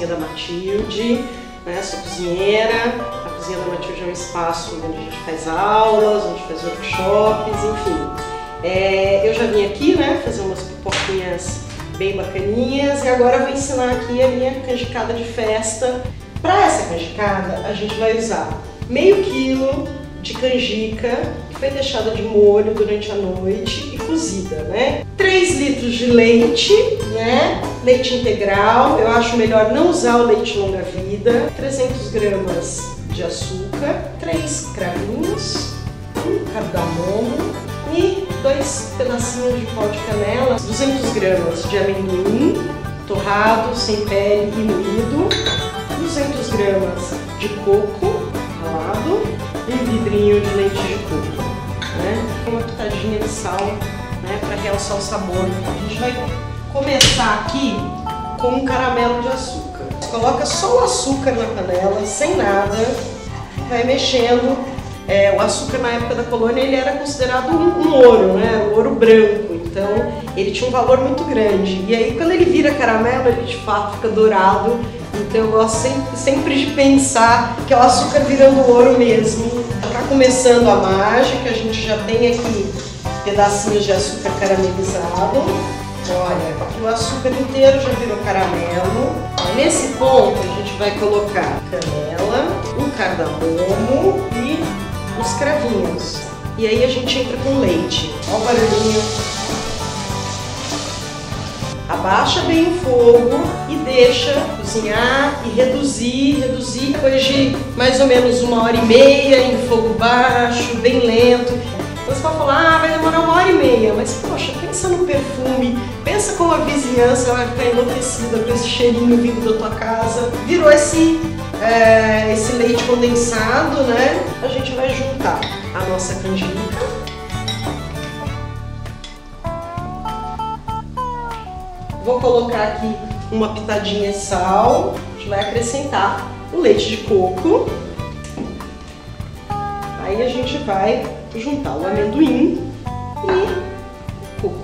da Matilde, né? Sou cozinheira. A cozinha da Matilde é um espaço onde a gente faz aulas, onde faz workshops, enfim. Eu já vim aqui, né, fazer umas pipoquinhas bem bacaninhas e agora eu vou ensinar aqui a minha canjicada de festa. Para essa canjicada, a gente vai usar meio quilo de canjica que foi deixada de molho durante a noite e cozida, né? 3 litros de leite, né? Leite integral, eu acho melhor não usar o leite longa-vida. 300 gramas de açúcar, 3 cravinhos, 1 cardamomo e 2 pedacinhos de pó de canela, 200 gramas de amendoim torrado, sem pele e moído, 200 gramas de coco ralado, um vidrinho de leite de coco, né? Uma pitadinha de sal, né, para realçar o sabor. A gente vai começar aqui com um caramelo de açúcar. Você coloca só o açúcar na panela, sem nada, vai mexendo. O açúcar na época da colônia ele era considerado um ouro, né? Um ouro branco, então ele tinha um valor muito grande. E aí quando ele vira caramelo, ele de fato fica dourado. Então eu gosto sempre de pensar que é o açúcar virando ouro mesmo. Tá começando a mágica, a gente já tem aqui pedacinhos de açúcar caramelizado. Olha, aqui o açúcar inteiro já virou caramelo. Nesse ponto a gente vai colocar canela, o cardamomo e os cravinhos. E aí a gente entra com leite. Olha o barulhinho. Abaixa bem o fogo e deixa cozinhar e reduzir. Depois de mais ou menos 1h30 em fogo baixo, bem lento. Você pode falar, vai demorar 1h30, mas poxa, pensa no perfume, pensa como a vizinhança vai ficar enlouquecida com esse cheirinho vindo da tua casa. Virou esse leite condensado, né? A gente vai juntar a nossa canjica. Vou colocar aqui uma pitadinha de sal, a gente vai acrescentar o leite de coco. Aí a gente vai juntar o amendoim e o coco.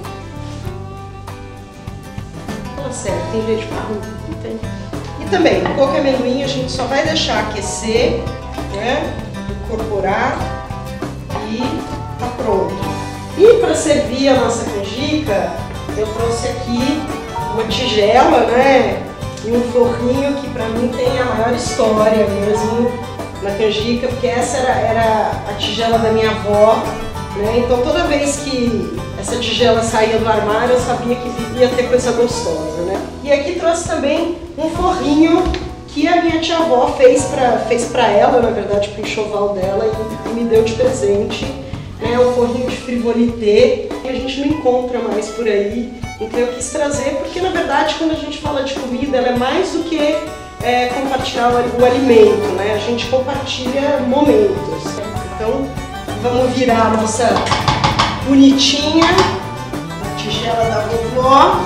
Fala sério, tem jeito de falar? Não tem. E também, o coco e amendoim a gente só vai deixar aquecer, né? Incorporar e tá pronto. E para servir a nossa canjica, eu trouxe aqui uma tigela, né? E um forrinho que pra mim tem a maior história mesmo na canjica, porque essa era a tigela da minha avó, né? Então toda vez que essa tigela saía do armário, eu sabia que ia ter coisa gostosa, né? E aqui trouxe também um forrinho que a minha tia-avó fez pra ela, na verdade, pro enxoval dela e me deu de presente. É um forrinho de frivolité que a gente não encontra mais por aí. Então eu quis trazer porque, na verdade, quando a gente fala de comida, ela é mais do que compartilhar o alimento, né? A gente compartilha momentos. Então vamos virar a nossa bonitinha, a tigela da vovó.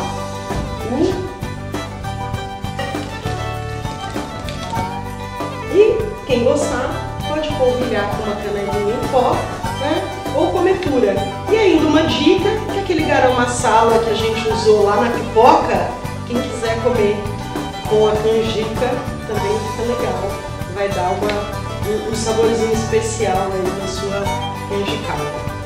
E quem gostar pode polvilhar com uma canelinha em pó, né? Ou comer pura. E ainda uma dica, que aquele garam masala que a gente usou lá na pipoca, quem quiser comer com a canjica também fica legal. Vai dar um saborzinho especial aí na sua canjicada.